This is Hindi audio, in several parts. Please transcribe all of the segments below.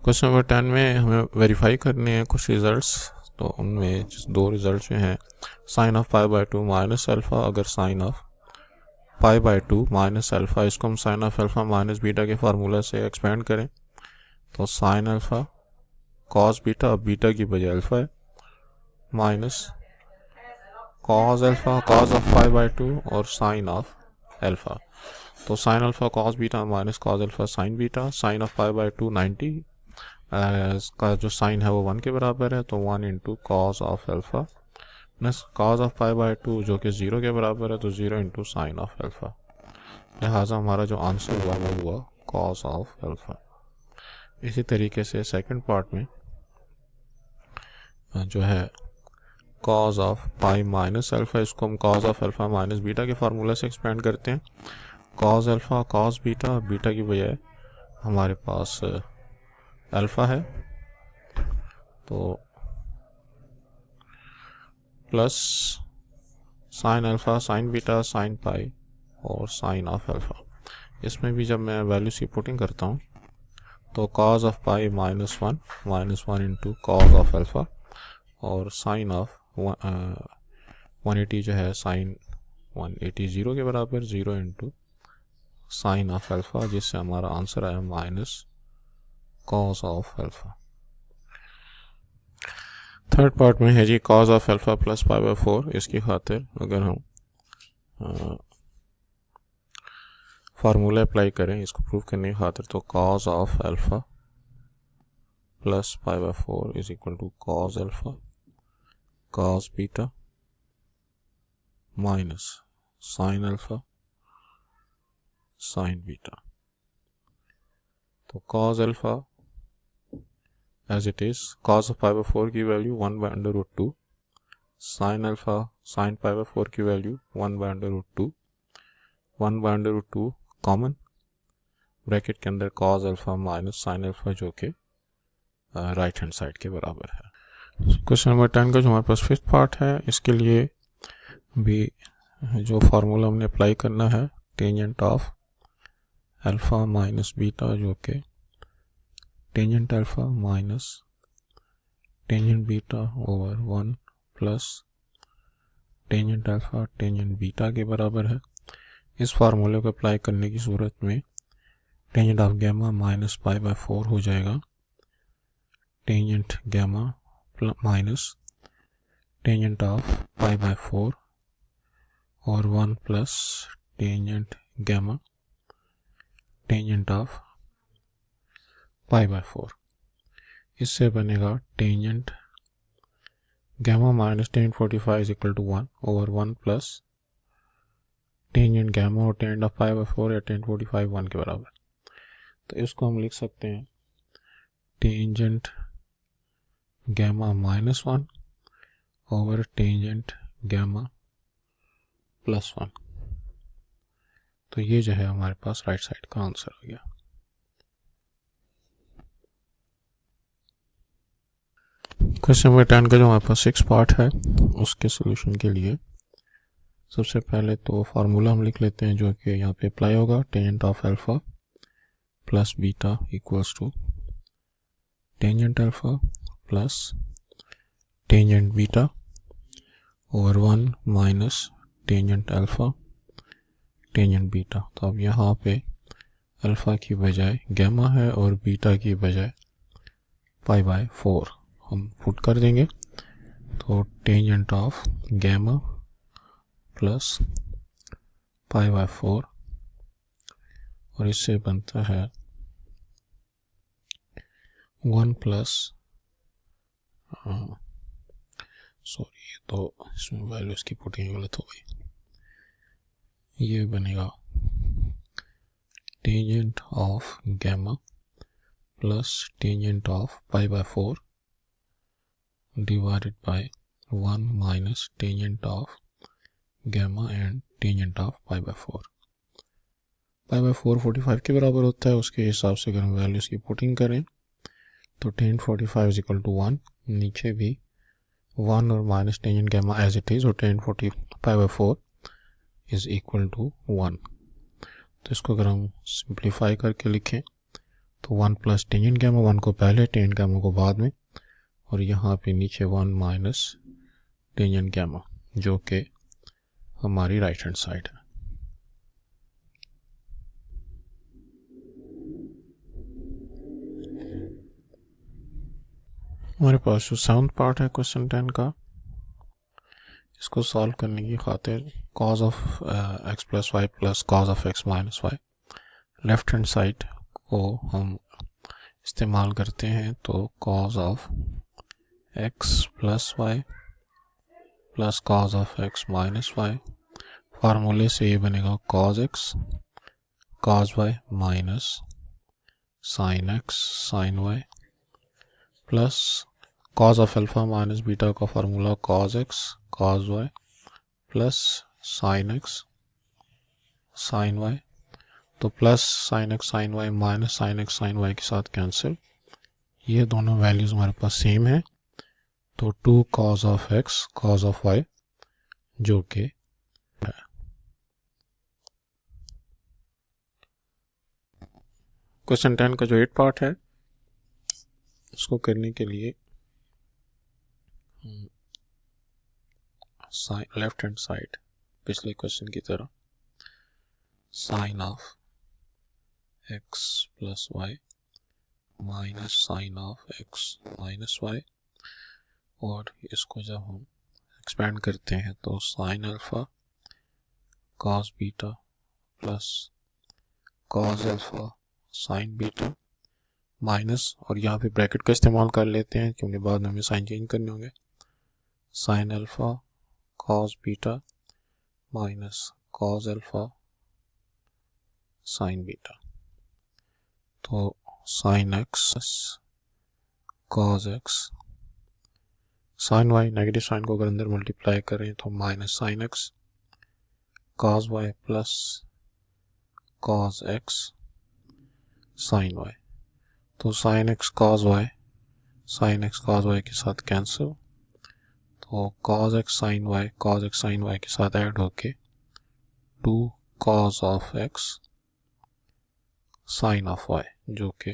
क्वेश्चन नंबर 10 में हमें वेरीफाई करने हैं कुछ रिजल्ट्स। तो उनमें दो रिजल्ट जो हैं, sine of pi by two minus alpha, अगर sine of pi by two minus alpha इसको हम sine of alpha minus beta के फार्मूला से एक्सपेंड करें तो साइन अल्फ़ा कॉस बीटा, अब बीटा की बजाय अल्फ़ा है, minus cos alpha cos of pi by two और साइन ऑफ अल्फ़ा। तो sine alpha cos beta minus cos alpha sine beta, sine of pi by two 90 इसका जो साइन है वो 1 के बराबर है, तो 1 into cos of alpha plus cos of pi by to जो कि 0 के बराबर है, तो 0 इंटू साइन ऑफ अल्फ़ा। लिहाजा हमारा जो आंसर हुआ वो हुआ कॉस ऑफ अल्फ़ा। इसी तरीके से सेकंड पार्ट में जो है cos of pi minus alpha, इसको हम cos of alpha minus beta के फार्मूला से एक्सपेंड करते हैं। Cos alpha cos beta, beta की बजाय हमारे पास अल्फ़ा है, तो plus sign alpha sine beta sine pi और साइन ऑफ अल्फ़ा। इसमें भी जब मैं वैल्यूज की पुटिंग करता हूँ तो cos of pi minus one into cos of alpha और साइन ऑफ 180 जो है साइन 180 0 के बराबर, 0 इंटू साइन ऑफ अल्फ़ा, जिससे हमारा आंसर आया minus cos of alpha. Third part में है जी cos of alpha plus pi by 4। इसकी खातिर अगर हम फार्मूला अप्लाई करें इसको प्रूव करने की खातिर, तो cos of alpha plus pi by 4 is equal to cos alpha cos beta minus sine alpha sine beta. तो cos alpha as it is, cos of pi by 4 की value 1 by under root 2, sine alpha sine pi by 4 की value 1 by under root 2, 1 by under root 2 common, bracket के अंदर cos alpha minus sine alpha जो कि राइट हैंड साइड के बराबर है। क्वेश्चन नंबर 10 का जो हमारे पास फिफ्थ पार्ट है, इसके लिए भी जो फार्मूला हमने अप्लाई करना है, tangent of alpha minus beta जो कि tangent alpha minus tangent beta over 1 plus tangent alpha tangent beta के बराबर है। इस फार्मूले को अप्लाई करने की सूरत में tangent of gamma minus pi by 4 हो जाएगा, tangent gamma minus tangent of pi by 4 और 1 plus tangent gamma tangent of pi by 4। इससे बनेगा tangent gamma minus tangent 45 is equal to 1 over 1 plus tangent gamma और टेंजेंट ऑफ पाई बाई 4 या टेंजेंट 45 1 के बराबर। तो इसको हम लिख सकते हैं tangent gamma minus 1 over tangent gamma plus 1। तो ये जो है हमारे पास राइट साइड का आंसर आ गया। क्वेश्चन नंबर 10 का जो हमारे पास 6 पार्ट है, उसके सोल्यूशन के लिए सबसे पहले तो फार्मूला हम लिख लेते हैं जो कि यहाँ पे अप्लाई होगा, tangent of alpha plus beta equals to tangent alpha plus tangent beta over 1 minus tangent alpha tangent beta. तो अब यहाँ पे अल्फ़ा की बजाय गैमा है और बीटा की बजाय पाई बाई 4 हम पुट कर देंगे, तो tangent of gamma plus pi by 4 और इससे बनता है 1 प्लस सॉरी तो इसमें वैल्यूज की पुटिंग गलत हो गई, ये बनेगा tangent of gamma plus tangent of pi by 4 divided by 1 minus tangent of gamma and tangent of pi by 4। Pi by 4 45 के बराबर होता है, उसके हिसाब से अगर हम वैल्यूज की पुटिंग करें तो टेंजेंट 45 इज इक्वल टू 1, नीचे भी 1 और minus tangent gamma as it is और tangent 40 pi by 4 is equal to 1। तो इसको अगर हम सिंप्लीफाई करके लिखें तो 1 प्लस टेंजेंट गैमा, 1 को पहले टेंजेंट गैमा को बाद में, और यहाँ पे नीचे 1 माइनस टेंजेंट गैमा जो कि हमारी राइट हैंड साइड है। हमारे पास जो 7th पार्ट है क्वेश्चन 10 का, इसको सॉल्व करने की खातिर cos of x plus y plus cos of x minus y left hand side को हम इस्तेमाल करते हैं। तो cos of x plus y plus cos of x minus y, फार्मूले से ये बनेगा cos x cos y minus sin x sin y plus cos of alpha minus beta का formula cos x cos y plus sin x sin y, तो plus sin x sin y minus sin x sin y के साथ कैंसिल, ये दोनों वैल्यूज हमारे पास सेम है। तो 2 cos of x cos of y जो कि है। क्वेश्चन 10 का जो 8 पार्ट है, इसको करने के लिए लेफ्ट हैंड साइड पिछले क्वेश्चन की तरह sine of x plus Y minus sine of x minus Y, और इसको जब हम एक्सपेंड करते हैं तो sine alpha cos beta plus cos alpha sine beta minus, और यहाँ पे ब्रैकेट का इस्तेमाल कर लेते हैं क्योंकि बाद में हमें साइन चेंज करने होंगे, sine alpha cos beta minus cos alpha sine beta, तो sine x cos x sine y, negative sine को अगर अंदर मल्टीप्लाई करें तो minus sine x cos y plus cos x sine y, तो sine x cos y sine x cos y के साथ कैंसिल, तो कॉस एक्स साइन वाई के साथ ऐड होके 2 cos of X sine of Y जो कि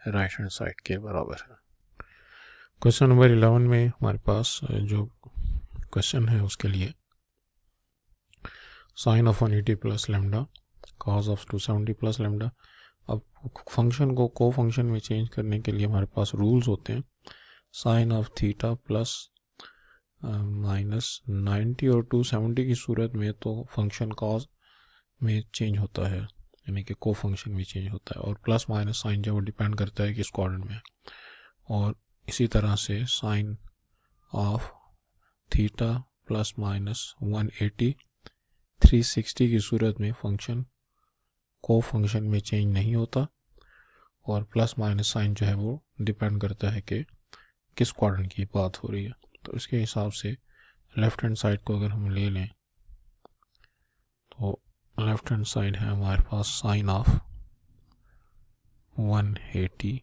राइट हैंड साइड के बराबर है। क्वेश्चन नंबर 11 में हमारे पास जो क्वेश्चन है उसके लिए sine of 180 plus lambda cos of 270 plus lambda. अब फंक्शन को को फंक्शन में चेंज करने के लिए हमारे पास रूल्स होते हैं। Sine of theta plus minus 90 और 270 की सूरत में तो फंक्शन कॉस में चेंज होता है, यानी कि को फंक्शन में चेंज होता है, और प्लस माइनस साइन जो वो डिपेंड करता है किस क्वाड्रेंट में है। और इसी तरह से sine of theta plus minus 180 360 की सूरत में फंक्शन को फंक्शन में चेंज नहीं होता, और प्लस माइनस साइन जो है वो डिपेंड करता है कि किस क्वाड्रेंट की बात हो रही है। तो इसके हिसाब से लेफ्ट हैंड साइड को अगर हम ले लें तो लेफ्ट हैंड साइड है हमारे पास sine of 180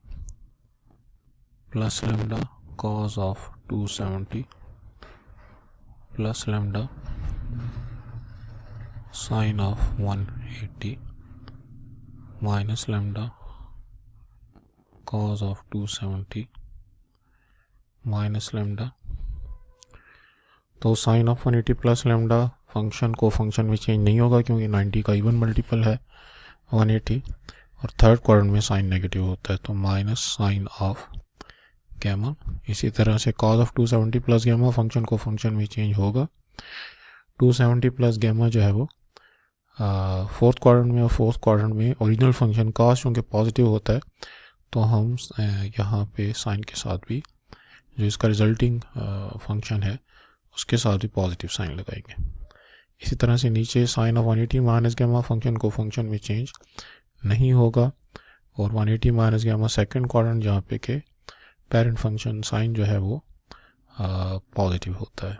plus lambda cos of 270 plus lambda sine of 180 minus lambda cos of 270 minus lambda. तो sine of 180 plus lambda function को फंक्शन में चेंज नहीं होगा क्योंकि 90 का इवन मल्टीपल है 180, और थर्ड क्वाड्रेंट में साइन नेगेटिव होता है तो माइनस साइन ऑफ गैमा। इसी तरह से cos of 270 plus gamma function को फंक्शन में चेंज होगा। 270 प्लस गैमा जो है वो फोर्थ क्वाड्रेंट में, और फोर्थ क्वाड्रेंट में ओरिजिनल फंक्शन कॉस चूँकि पॉजिटिव होता है तो हम यहाँ पे साइन के साथ भी जो इसका रिजल्टिंग फंक्शन है उसके साथ भी पॉजिटिव साइन लगाएंगे। इसी तरह से नीचे sine of 180 minus gamma function को फंक्शन में चेंज नहीं होगा, और 180 माइनस गैमा सेकेंड क्वाड्रेंट जहाँ पे के पेरेंट फंक्शन साइन जो है वो पॉजिटिव होता है।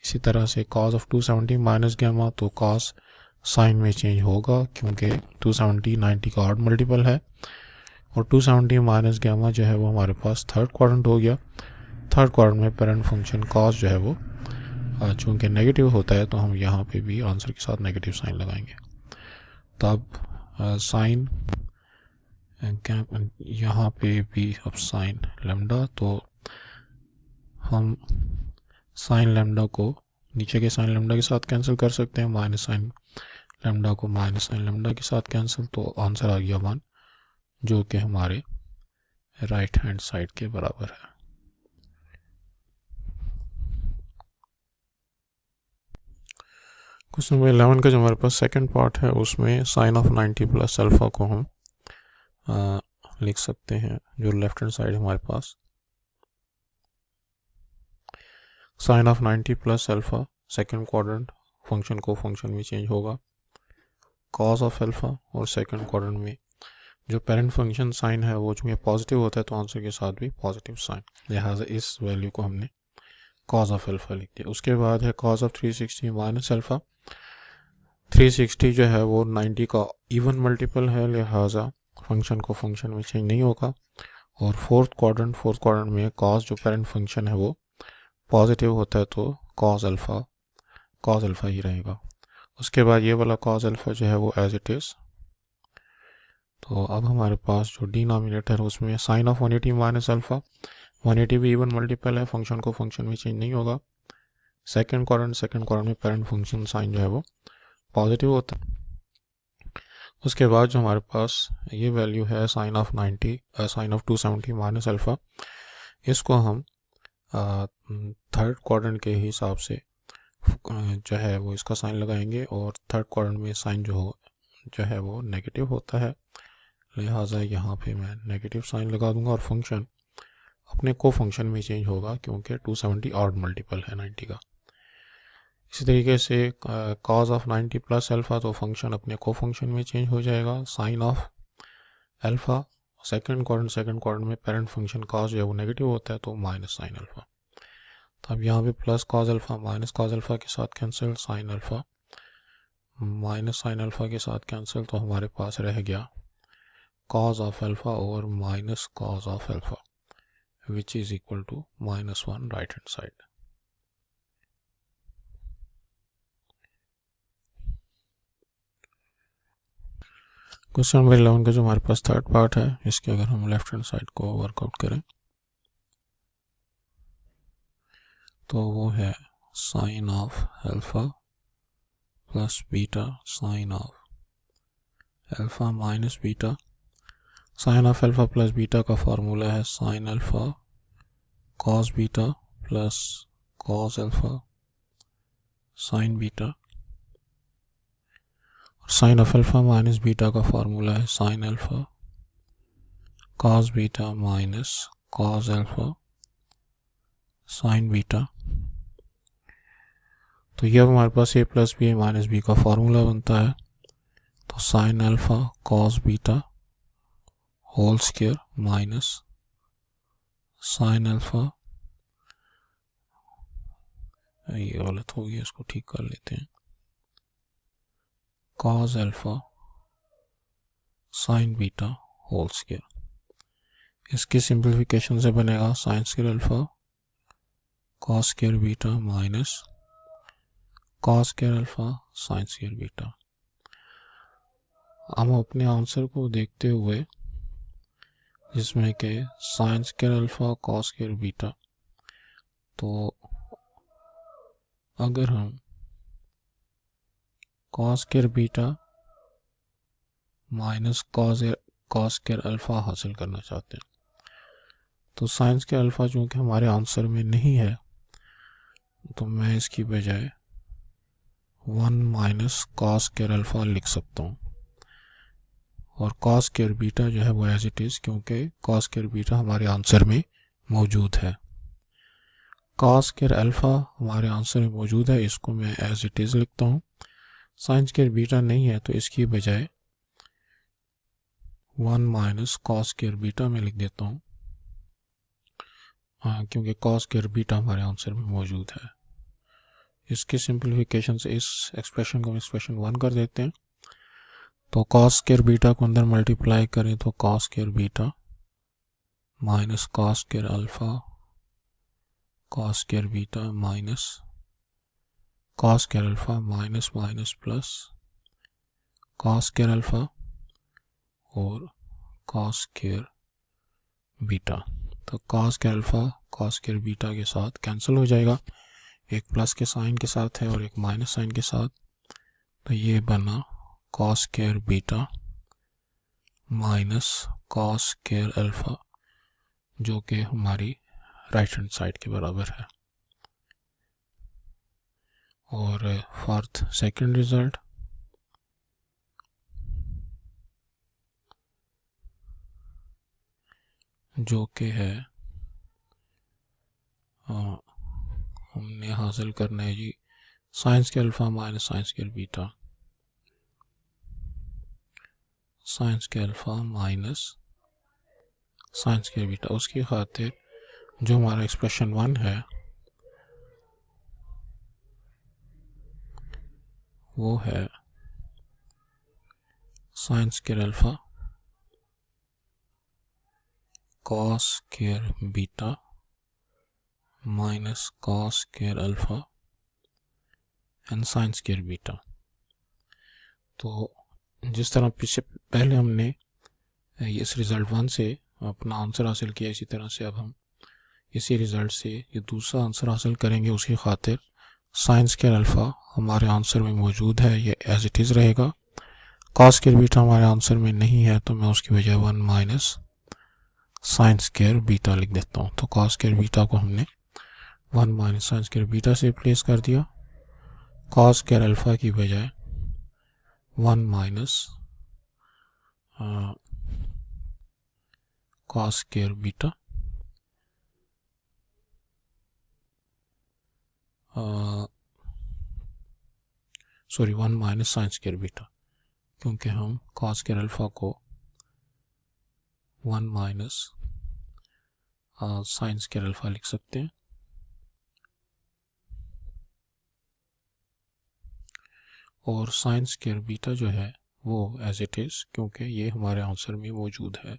इसी तरह से कॉस ऑफ 270 माइनस गैमा, तो कॉस साइन में चेंज होगा क्योंकि 270 90 का ऑड मल्टीपल है, और 270 माइनस गैमा जो है वो हमारे पास थर्ड क्वाड्रेंट हो गया। थर्ड क्वाड्रेंट में पेरेंट फंक्शन कॉस जो है वो चूँकि नेगेटिव होता है तो हम यहाँ पे भी आंसर के साथ नेगेटिव साइन लगाएंगे। तब साइन गैप यहाँ पे भी अब साइन लेमडा, तो हम साइन लेमडा को नीचे के साइन लेमडा के साथ कैंसिल कर सकते हैं, माइनस साइन लेमडा को माइनस साइन लेमडा के साथ कैंसिल, तो आंसर आ गया 1, जो कि हमारे राइट हैंड साइड के बराबर है। क्वेश्चन नंबर 11 का जो हमारे पास सेकंड पार्ट है, उसमें साइन ऑफ 90 प्लस अल्फा को हम लिख सकते हैं, जो लेफ्ट हैंड साइड हमारे पास sine of 90 plus alpha second quadrant function को फंक्शन में चेंज होगा, कॉस ऑफ अल्फा, और सेकंड क्वाड्रेंट में जो पेरेंट फंक्शन साइन है वो जो पॉजिटिव होता है तो आंसर के साथ भी पॉजिटिव साइन, लिहाजा इस वैल्यू को हमने कॉस ऑफ अल्फा लिख दिया। उसके बाद है कॉस ऑफ 360 माइनस अल्फा। 360 जो है वो 90 का इवन मल्टीपल है, लिहाजा फंक्शन को फंक्शन में चेंज नहीं होगा। और फोर्थ क्वाड्रेंट में कॉस जो पेरेंट फंक्शन है वो पॉजिटिव होता है तो कॉस अल्फा ही रहेगा। उसके बाद ये वाला कॉस अल्फा जो है वो एज इट इज़। तो अब हमारे पास जो डिनोमिनेटर है उसमें साइन ऑफ 180 माइनस अल्फा, 180 भी इवन मल्टीपल है, फंक्शन को फंक्शन में चेंज नहीं होगा। सेकंड क्वाड्रेंट में पेरेंट फंक्शन साइन जो है वो पॉजिटिव होता है। उसके बाद जो हमारे पास ये वैल्यू है साइन ऑफ 270 माइनस अल्फा, इसको हम थर्ड क्वाड्रेंट के हिसाब से जो है वो इसका साइन लगाएंगे, और थर्ड क्वाड्रेंट में साइन जो है वो नेगेटिव होता है, लिहाजा यहाँ पे मैं नेगेटिव साइन लगा दूंगा और फंक्शन अपने को फंक्शन में चेंज होगा क्योंकि 270 ऑड मल्टीपल है 90 का। इसी तरीके से कॉस ऑफ 90 प्लस अल्फा, तो फंक्शन अपने को फंक्शन में चेंज हो जाएगा, sine of alpha second quadrant में पेरेंट फंक्शन कॉस जो है वो नेगेटिव होता है तो माइनस साइन अल्फा। तो अब यहाँ पे plus cos alpha minus cos alpha के साथ cancel, sine alpha minus sine alpha के साथ कैंसिल, तो हमारे पास रह गया कॉस ऑफ अल्फा और minus cos of alpha which is equal to -1 right hand side. Question number 11 का जो हमारे पास थर्ड पार्ट है, इसके अगर हम लेफ्ट हैंड साइड को वर्कआउट करें तो वो है sine of alpha plus beta sine of alpha minus beta. Sine of alpha plus beta का फार्मूला है sine alpha cos beta plus cos alpha sine beta. Sine of alpha minus beta का फार्मूला है sine alpha cos beta minus cos alpha sine beta. तो ये हमारे पास a plus b minus b का फार्मूला बनता है, तो sine alpha cos beta whole square minus sine alpha, ये गलत हो गया, इसको ठीक कर लेते हैं, cos alpha sine beta whole square. इसकी सिंप्लीफिकेशन से बनेगा sine square alpha cos square beta minus cos square alpha sine square beta. हम अपने आंसर को देखते हुए जिसमें के sine square alpha cos square beta, तो अगर हम cos square beta minus cos square alpha हासिल करना चाहते हैं, तो साइन स्क्वायर अल्फा चूँकि हमारे आंसर में नहीं है तो मैं इसकी बजाय 1 माइनस कॉस स्क्वायर अल्फा लिख सकता हूँ, और कॉस स्क्वायर बीटा जो है वो एज इट इज़, क्योंकि कॉस स्क्वायर बीटा हमारे आंसर में मौजूद है। कॉस स्क्वायर अल्फा हमारे आंसर में मौजूद है, इसको मैं एज इट इज़ लिखता हूँ। साइन स्क्वायर बीटा नहीं है तो इसकी बजाय 1 माइनस कॉस स्क्वायर बीटा में लिख देता हूँ, क्योंकि कॉस स्क्वायर बीटा हमारे आंसर में मौजूद है। इसके सिंप्लीफिकेशन से इस एक्सप्रेशन को हम एक्सप्रेशन 1 कर देते हैं, तो कॉस स्क्वायर बीटा को अंदर मल्टीप्लाई करें तो cos square beta minus cos square alpha cos square beta minus cos square alpha minus minus plus cos square alpha और कॉस स्क्वायर बीटा। तो cos square alpha cos square beta के साथ कैंसिल हो जाएगा, एक प्लस के साइन के साथ है और एक माइनस साइन के साथ। तो ये बना cos square beta minus cos square alpha, जो कि हमारी राइट हैंड साइड के बराबर है। और फोर्थ सेकंड रिजल्ट, जो कि है हमने हासिल करना है जी sine square alpha minus sine square beta, sine square alpha minus sine square beta. उसकी खातिर जो हमारा एक्सप्रेशन 1 है वो है sine square alpha cos square beta minus cos square alpha and sine square beta. तो जिस तरह पहले हमने इस रिज़ल्ट 1 से अपना आंसर हासिल किया, इसी तरह से अब हम इसी रिज़ल्ट से ये दूसरा आंसर हासिल करेंगे। उसकी खातिर साइन स्क्वायर अल्फा हमारे आंसर में मौजूद है, ये एज इट इज़ रहेगा। कॉस स्क्वायर बीटा हमारे आंसर में नहीं है, तो मैं उसकी वजह 1 माइनस साइन स्क्वायर बीटा लिख देता हूँ। तो कॉस स्क्वायर बीटा को हमने 1 माइनस साइन स्क्वायर बीटा से रिप्लेस कर दिया। कॉस स्क्वायर अल्फा की बजाय 1 minus cos square beta sorry 1 minus sine square beta, क्योंकि हम कॉस स्क्वायर अल्फा को 1 माइनस साइन स्क्वायर अल्फा लिख सकते हैं। और साइन स्क्वायर बीटा जो है वो एज इट इज़, क्योंकि ये हमारे आंसर में मौजूद है।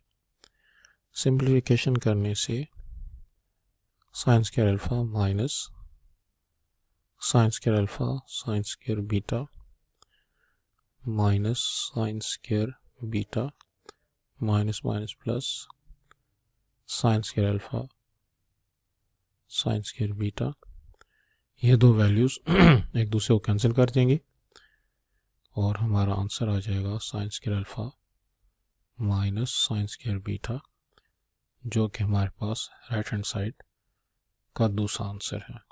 सिंप्लीफिकेशन करने से sign square alpha minus sine square alpha sine square beta minus sine square beta minus minus plus sign square alpha sine square beta, ये दो वैल्यूज़ एक दूसरे को कैंसिल कर देंगे और हमारा आंसर आ जाएगा sign square alpha minus sine square beta, जो कि हमारे पास राइट हैंड साइड का दूसरा आंसर है।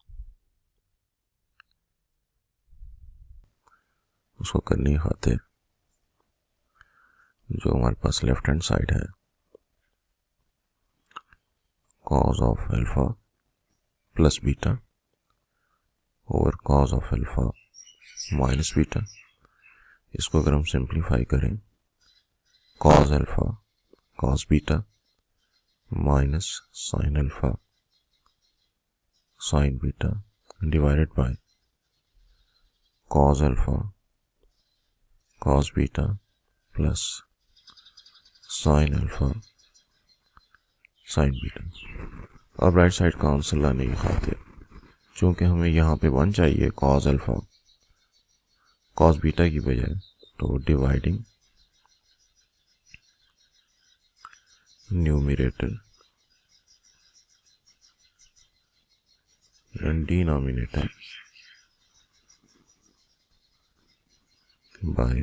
उसको करने की खातिर जो हमारे पास लेफ्ट हैंड साइड है, cause of alpha plus beta over cause of alpha minus beta, इसको अगर हम सिंप्लीफाई करें, cause alpha cos beta minus sine alpha sine beta divided by cause alpha cos beta plus sine alpha sine beta. अब राइट साइड का आंसर लाने की खातिर, चूँकि हमें यहाँ पे 1 चाहिए कॉस अल्फा कॉस बीटा की बजाय, तो dividing numerator and denominator by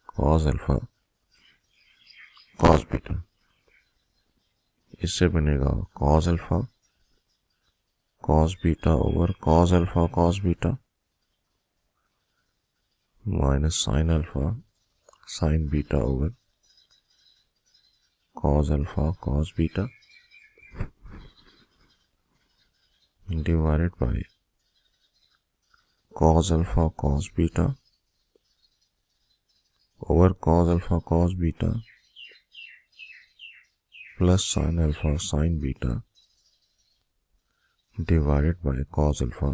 cos alpha cos beta, इससे बनेगा cos alpha cos beta over cos alpha cos beta minus sine alpha sine beta over cos alpha cos beta divided by cos alpha cos beta over cos alpha cos beta plus sine alpha sine beta divided by cos alpha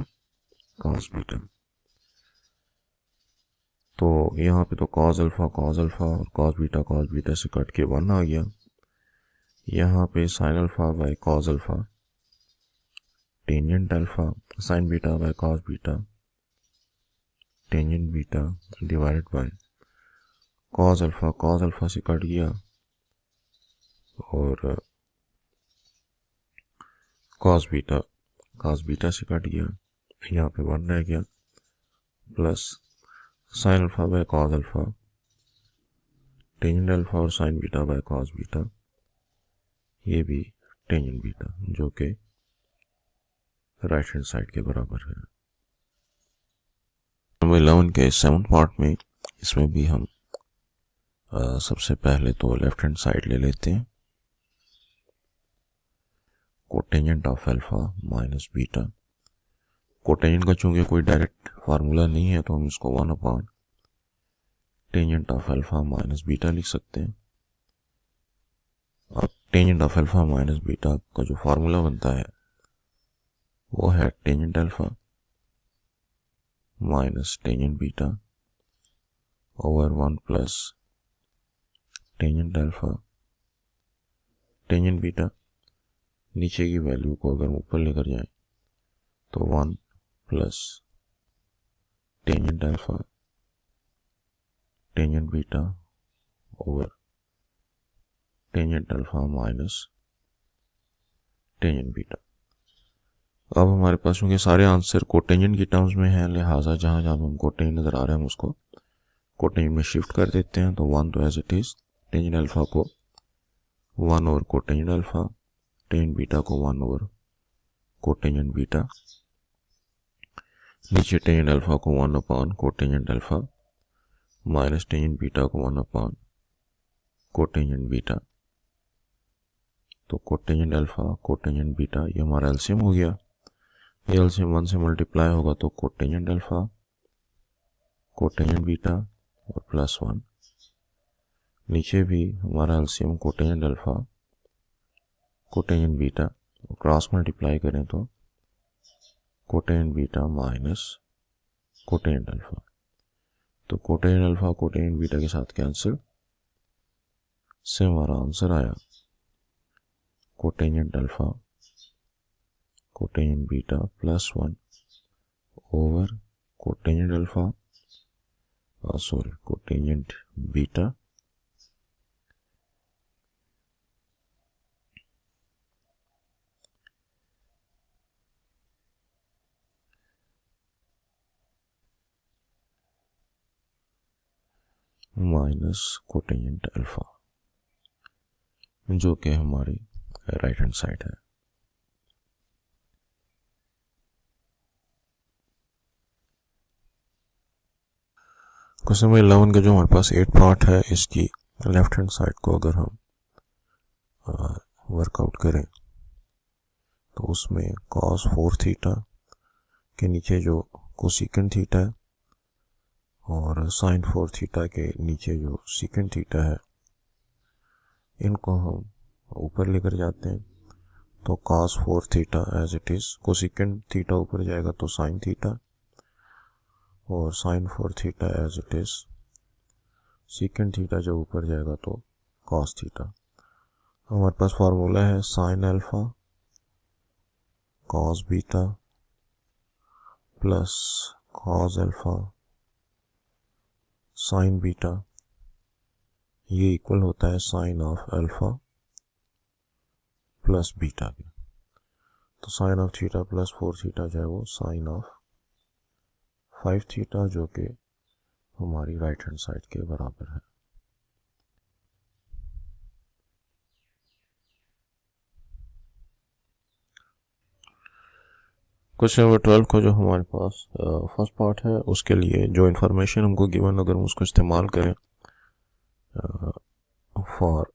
cos beta. तो यहाँ पे तो कॉस अल्फा और कॉस बीटा से कट के 1 आ गया। यहाँ पे sign alpha by cos alpha tangent alpha sine beta by cos beta tangent beta divided by cos alpha से कट गया और कॉस बीटा से कट गया, यहाँ पे 1 रह गया, plus sine alpha by cos alpha, tangent alpha और sine beta by cos beta, ये भी टेंजेंट बीटा जो कि राइट हैंड साइड के बराबर है। नंबर 11 के 7th पार्ट में इसमें भी हम सबसे पहले तो लेफ्ट हैंड साइड ले लेते हैं, cotangent of alpha minus beta. Cotangent का चूंकि कोई डायरेक्ट फार्मूला नहीं है तो हम इसको 1 upon tangent of alpha minus beta लिख सकते हैं। अब tangent of alpha minus beta का जो फार्मूला बनता है वो है tangent alpha minus tangent beta over 1 plus tangent alpha tangent beta. नीचे की वैल्यू को अगर ऊपर लेकर जाएं तो 1 plus tangent alpha tangent beta over tangent alpha minus tangent beta. अब हमारे पास क्योंकि सारे आंसर कोटेंजेंट की टर्म्स में हैं, लिहाजा जहाँ जहाँ हम कोटेंजेंट नज़र आ रहे हैं हम उसको कोटेंजेंट में शिफ्ट कर देते हैं। तो 1 तो as it is, tangent alpha को 1 over cotangent alpha, tangent beta को 1 ओवर कोटेंजेंट बीटा, नीचे टेंजेंट अल्फा को 1 upon cotangent alpha minus tangent beta को 1 अपॉन कोटेंजेंट बीटा। तो कोटेंजेंट अल्फा कोटेंजेंट बीटा ये हमारा एलसीएम हो गया, ये एलसीएम 1 से मल्टीप्लाई होगा तो कोटेंजेंट अल्फा कोटेंजेंट बीटा और प्लस 1, नीचे भी हमारा LCM cotangent alpha cotangent beta, cross multiply करें तो cotangent beta minus cotangent alpha. तो कोटेंजेंट अल्फा कोटेंजेंट बीटा के साथ कैंसिल से हमारा आंसर आया cotangent alpha cotangent beta plus 1 over cotangent alpha cotangent beta minus cotangent alpha जो कि हमारी राइट हैंड साइड है। क्वेश्चन नंबर 11 का जो हमारे पास 8 पार्ट है, इसकी लेफ्ट हैंड साइड को अगर हम वर्कआउट करें तो उसमें cos 4 थीटा के नीचे जो कोसेकेंट थीटा है और sin 4 थीटा के नीचे जो सेकेंट थीटा है, इनको हम ऊपर लेकर जाते हैं। तो cos 4 theta as it is, cosecant theta ऊपर जाएगा तो sin थीटा और sin 4 theta as it is, secant theta जो ऊपर जाएगा तो cos थीटा। हमारे पास फार्मूला है sin alpha cos beta plus cos alpha sin beta, ये इक्वल होता है sin of alpha plus beta के। तो sin of theta plus 4 theta जो है वो sin ऑफ 5 थीटा जो कि हमारी राइट हैंड साइड के बराबर है। क्वेश्चन नंबर 12 को जो हमारे पास फर्स्ट पार्ट है, उसके लिए जो इन्फॉर्मेशन हमको गिवन अगर हम उसको इस्तेमाल करें for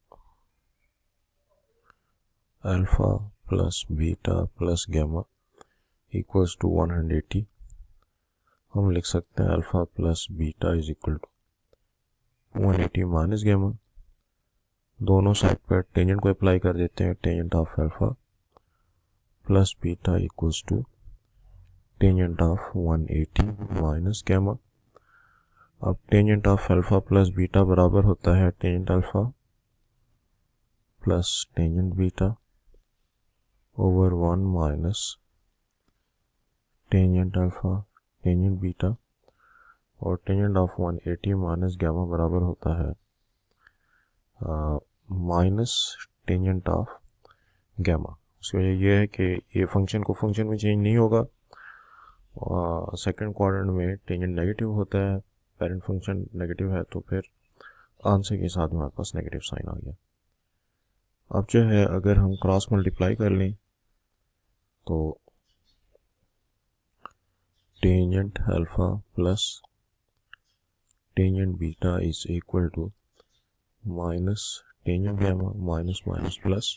alpha plus beta plus gamma equals to 180, हम लिख सकते हैं alpha plus beta is equal to 180 minus gamma. दोनों साइड पर टेंजेंट को अप्लाई कर देते हैं, tangent of alpha plus beta equals to tangent of 180 minus gamma. अब tangent of alpha plus beta बराबर होता है tangent alpha plus tangent beta over 1 minus tangent alpha tangent beta, और टेंजेंट ऑफ 180 माइनस गैमा बराबर होता है माइनस टेंजेंट ऑफ गैमा। उसकी वजह यह है कि ये फंक्शन को फंक्शन में चेंज नहीं होगा, और सेकंड क्वाड्रेंट में टेंजेंट नेगेटिव होता है, पेरेंट फंक्शन नेगेटिव है, तो फिर आंसर के साथ हमारे पास नेगेटिव साइन आ गया। अब जो है अगर हम क्रॉस मल्टीप्लाई कर लें तो tangent alpha plus tangent beta is equal to minus tangent gamma minus minus plus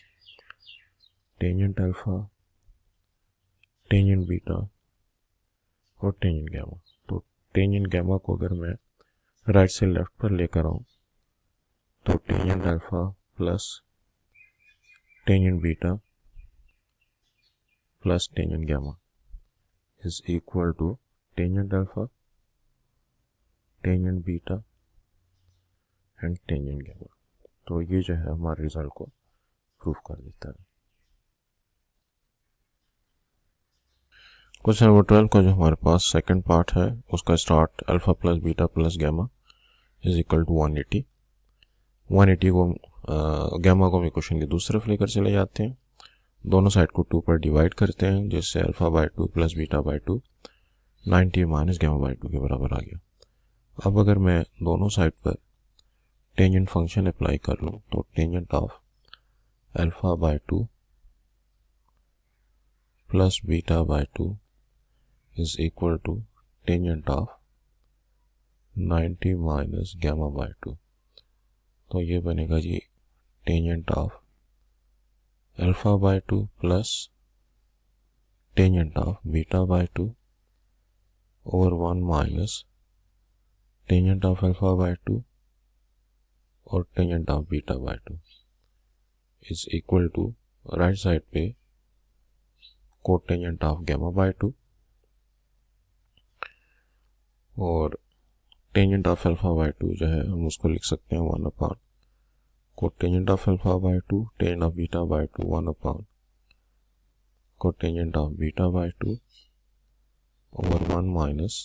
tangent alpha tangent beta और टेंजेंट गैमा। तो टेंजेंट गैमा को अगर मैं राइट से लेफ्ट पर लेकर आऊँ तो tangent alpha plus tangent beta plus tangent gamma is equal to tangent alpha tangent beta and tangent gamma. तो ये जो है हमारे रिजल्ट को प्रूव कर देता है। क्वेश्चन नंबर 12 का जो हमारे पास सेकंड पार्ट है उसका start alpha plus beta plus gamma is equal to 180। 180 को गैमा को हम इक्वेशन के दूसरी तरफ लेकर चले जाते हैं, दोनों साइड को 2 पर डिवाइड करते हैं, जिससे alpha by 2 plus beta by 2 90 minus gamma by 2 के बराबर आ गया। अब अगर मैं दोनों साइड पर टेंजेंट फंक्शन अप्लाई कर लूँ तो tangent of alpha by 2 plus beta by 2 is equal to tangent of 90 minus gamma by 2। तो ये बनेगा जी tangent of alpha by 2 plus tangent of beta by 2 over 1 minus tangent of alpha by 2 और tangent of beta by 2 is equal to right side पे कोटेंजेंट ऑफ गैमा बाई 2 और टेंजेंट ऑफ अल्फा बाई 2 जो है हम उसको लिख सकते हैं 1 upon cotangent of alpha by 2 tangent of beta by 2 1 upon cotangent of beta by 2 over 1 minus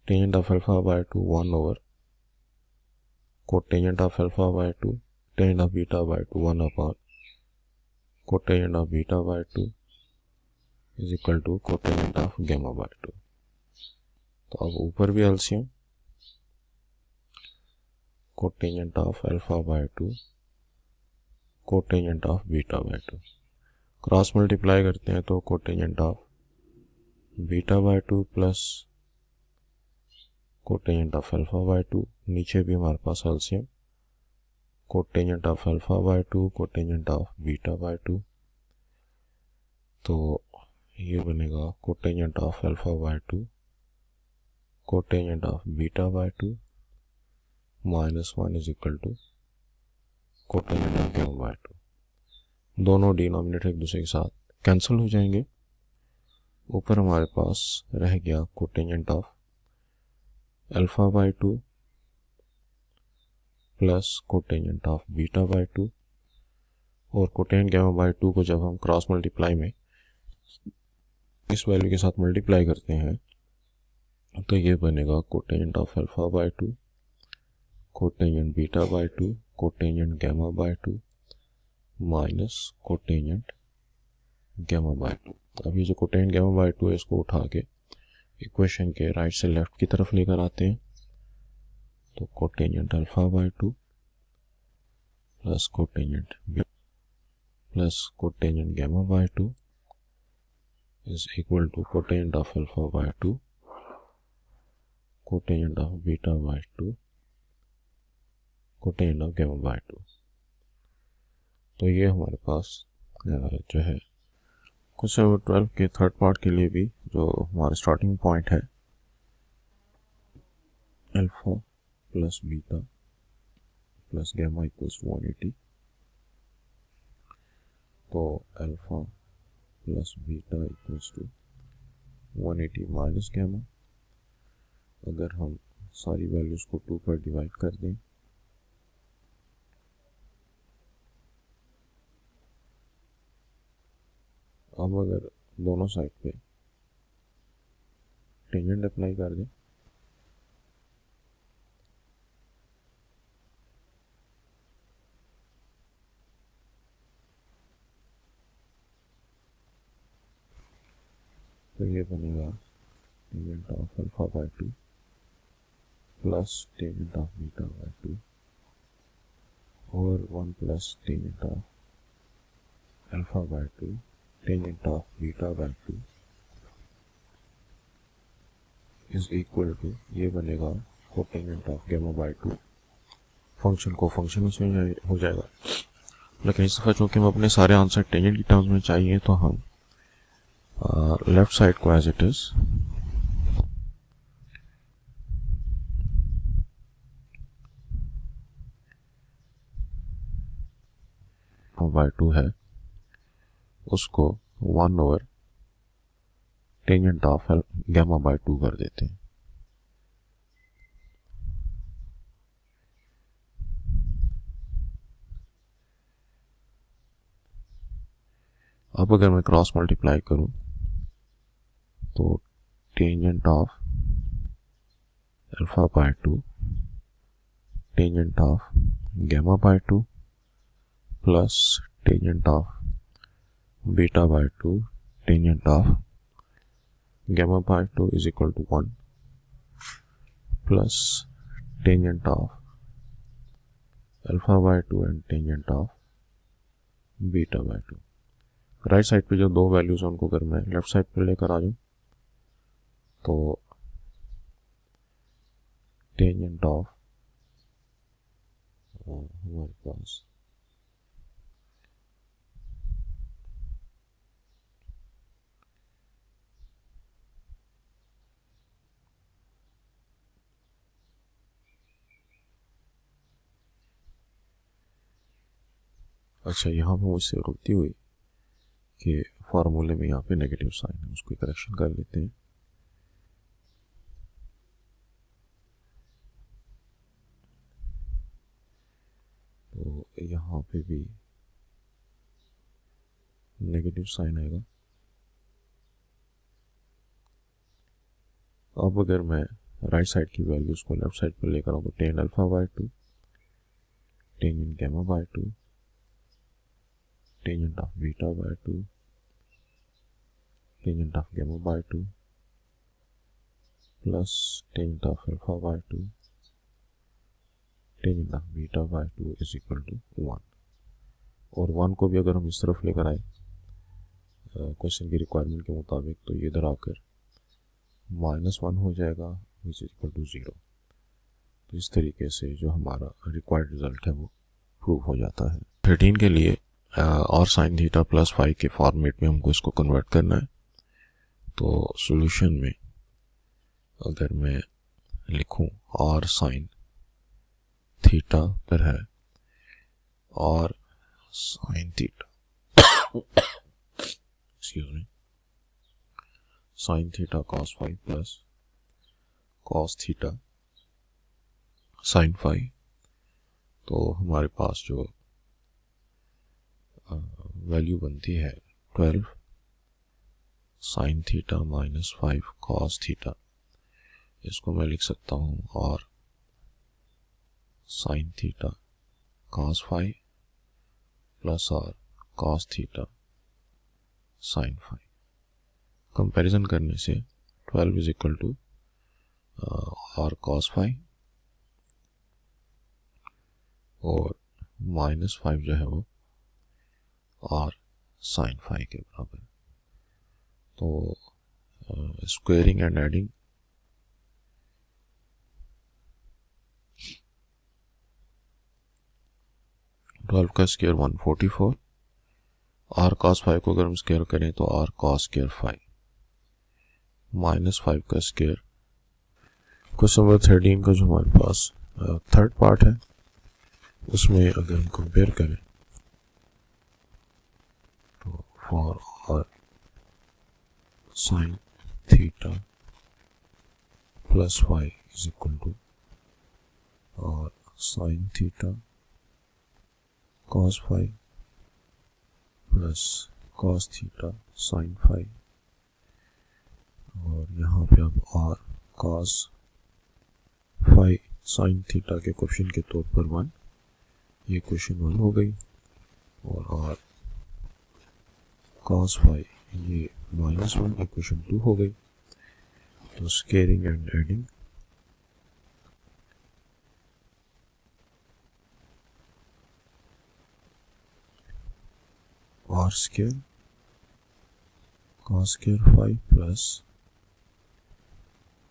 tangent of alpha by 2 1 over cotangent of alpha by 2 tangent of beta by 2 1 upon cotangent of beta by 2 is equal to cotangent of gamma by 2। तो अब ऊपर भी LCM cotangent of alpha by 2 cotangent of beta by 2 cross multiply करते हैं तो cotangent of beta by 2 plus cotangent of alpha by 2, नीचे भी हमारे पास LCM cotangent of alpha by 2 cotangent of beta by 2। तो ये बनेगा cotangent of alpha by 2 cotangent of beta by 2 minus 1 is equal to cotangent of gamma by 2। दोनों डिनोमिनेटर एक दूसरे के साथ कैंसिल हो जाएंगे। ऊपर हमारे पास रह गया cotangent of alpha by 2 plus cotangent of beta by 2 और कोटेंजेंट गैमा बाई 2 को जब हम क्रॉस मल्टीप्लाई में इस वैल्यू के साथ मल्टीप्लाई करते हैं तो ये बनेगा cotangent of alpha by 2 cotangent beta by 2 cotangent gamma by 2 minus cotangent gamma by 2। अब ये जो कोटेंजेंट गैमा बाई 2 है इसको उठा के इक्वेशन के राइट से लेफ्ट की तरफ लेकर आते हैं तो cotangent alpha by 2 plus cotangent plus cotangent gamma by 2 is equal to cotangent of alpha by 2 cotangent of beta by 2 cotangent of gamma by 2। तो ये हमारे पास जो है क्वेश्चन नंबर 12 के थर्ड पार्ट के लिए भी जो हमारा स्टार्टिंग पॉइंट है alpha plus beta plus gamma equals to 180। तो alpha plus beta equals to 180 minus gamma. अगर हम सारी वैल्यूज को 2 पर डिवाइड कर दें अब अगर दोनों साइड पे टेंजेंट अप्लाई कर दें तो ये बनेगा tangent of alpha by 2 plus tangent of beta by 2 और 1 plus tangent of alpha by 2 tangent of beta by 2 is equal to, ये बनेगा cotangent of gamma by 2। Function को फंक्शन में चेंज हो जाएगा, लेकिन इस दफ़ा चूँकि हम अपने सारे आंसर टेंजेंट की टर्म्स में चाहिए तो हम लेफ्ट साइड को एज इट इज बाय 2 है, उसको 1 over tangent of gamma by 2 कर देते हैं। अब अगर मैं क्रॉस मल्टीप्लाई करूं तो tangent of alpha by 2 tangent of gamma by 2 plus tangent of beta by 2 tangent of gamma by 2 is equal to 1 plus tangent of alpha by 2 and tangent of beta by 2। Right side पे जो दो वैल्यूज हैं उनको अगर मैं लेफ्ट साइड पे लेकर आ जाऊं तो टेंजेंट ऑफ हमारे पास अच्छा, यहाँ पे मुझसे गलती हुई कि फार्मूले में यहाँ पे नेगेटिव साइन है, उसको करेक्शन कर लेते हैं। तो यहाँ पे भी नेगेटिव साइन आएगा। अब अगर मैं राइट साइड की वैल्यूज को लेफ्ट साइड पर लेकर आऊँ तो tan alpha by 2 tangent gamma by 2 tangent of beta by 2 tangent of gamma by 2 plus tangent of alpha by 2 tangent of beta by 2 is equal to 1। और 1 को भी अगर हम इस तरफ लेकर आए क्वेश्चन की रिक्वायरमेंट के मुताबिक तो ये इधर आकर -1 हो जाएगा विच इज इक्वल टू 0। तो इस तरीके से जो हमारा रिक्वायर्ड रिजल्ट है वो प्रूव हो जाता है। 13 के लिए और साइन थीटा प्लस फाई के फॉर्मेट में हमको इसको कन्वर्ट करना है। तो सॉल्यूशन में अगर मैं लिखूं और साइन थीटा पर है और sine theta excuse me sine theta cos phi plus cos theta sine phi, तो हमारे पास जो वैल्यू बनती है 12 sine theta minus 5 cos theta, इसको मैं लिख सकता हूँ और sine theta cos phi plus और cos theta sine phi. Comparison करने से 12 इज इक्वल टू और कॉस फाई और -5 जो है वो और साइन फाई के बराबर। तो स्क्वेयरिंग एंड एडिंग ट्वेल्व का स्क्वायर 144 आर कॉस 5 को अगर हम स्क्वायर करें तो आर कॉस स्क्वायर 5 -5 का स्क्वायर। क्वेश्चन नंबर 13 का जो हमारे पास थर्ड पार्ट है उसमें अगर हम कंपेयर करें तो फॉर और sine theta plus 5 is equal to और sine theta cos 5 plus cos theta sin 5 और यहाँ पे अब r cos 5 sin थीटा के क्वेश्चन के तौर पर 1, ये क्वेश्चन 1 हो गई और r cos 5 ये -1 इक्वेशन 2 हो गई। तो squaring and adding, r square cos square 5 plus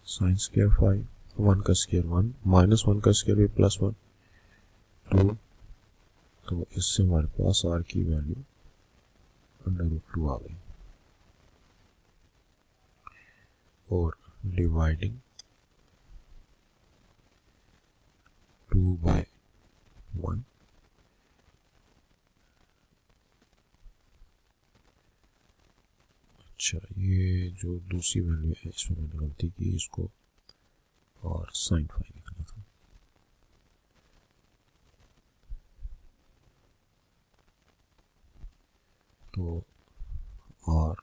sin square 5, 1 का स्क्वायर 1, -1 का स्क्वायर भी +1 2। तो इससे हमारे पास r की वैल्यू √2 आ गई। और डिवाइडिंग 2/1, अच्छा ये जो दूसरी वैल्यू है इसमें मैंने गलती की, इसको और sin 5 लिखना था। तो r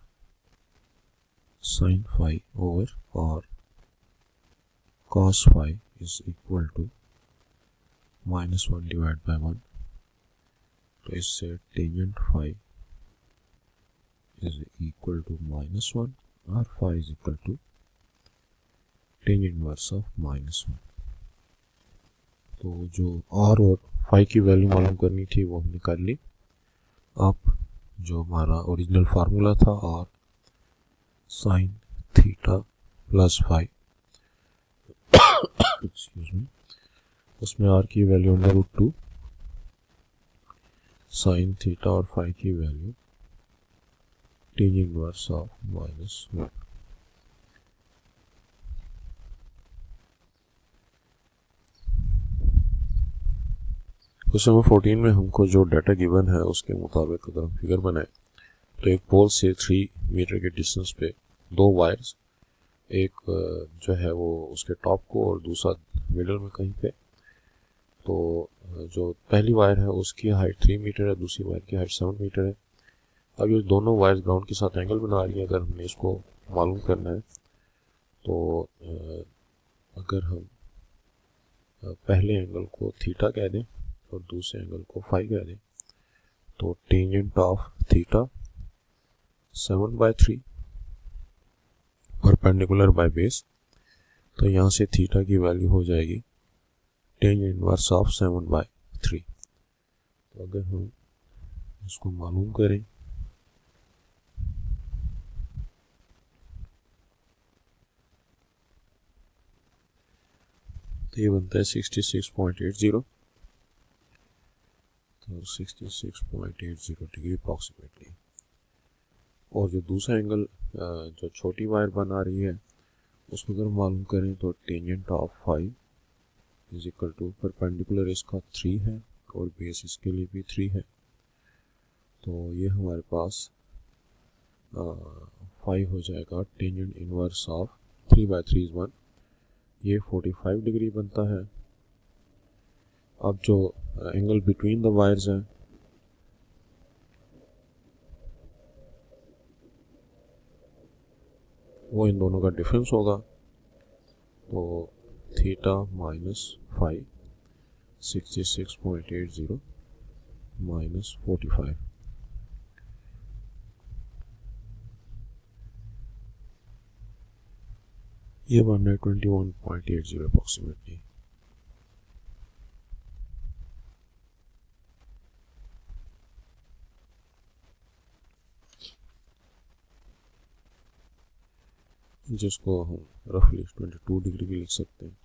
sin 5 over r cos 5 is equal to -1 divide by 1। तो इससे टेंजेंट 5 इज इक्वल टू -1 और 5 is equal to tangent inverse of -1। तो जो r और 5 की वैल्यू मालूम करनी थी वो हमने कर ली। अब जो हमारा ओरिजिनल फार्मूला था r sin theta plus 5 excuse me, उसमें r की वैल्यू √2, sin थीटा और 5 की value tangent inverse of -1। Question number 14 में हमको जो डाटा गिवन है उसके मुताबिक अगर हम फिगर बनाए तो एक पोल से 3 मीटर के डिस्टेंस पे 2 वायर्स, एक जो है वो उसके टॉप को और दूसरा मिडल में कहीं पे। तो जो पहली वायर है उसकी हाइट 3 मीटर है, दूसरी वायर की हाइट 7 मीटर है। अब ये दोनों वायर्स ग्राउंड के साथ एंगल बना रही है। अगर हमने इसको मालूम करना है तो अगर हम पहले एंगल को थीटा कह दें और दूसरे एंगल को 5 कह दें तो tangent of theta 7/3 perpendicular by base. तो यहाँ से थीटा की वैल्यू हो जाएगी टेंजेंट इनवर्स ऑफ 7/3। तो अगर हम इसको मालूम करें तो ये बनता है 66.80। तो 66.80 डिग्री अप्रॉक्सीमेटली। और जो दूसरा एंगल जो छोटी वायर बना रही है उसको अगर मालूम करें तो tangent of 5 is equal to perpendicular इसका 3 है और बेस इसके लिए भी 3 है। तो ये हमारे पास 5 हो जाएगा टेंजेंट इनवर्स ऑफ 3/3 इज 1। ये 45 डिग्री बनता है। अब जो एंगल बिटवीन द वायर्स है वो इन दोनों का डिफरेंस होगा। तो थीटा -5 66.80 -45, ये बन रहा है 21.80 अप्रॉक्सीमेटली। जिसको हम रफली 22 डिग्री भी लिख सकते हैं।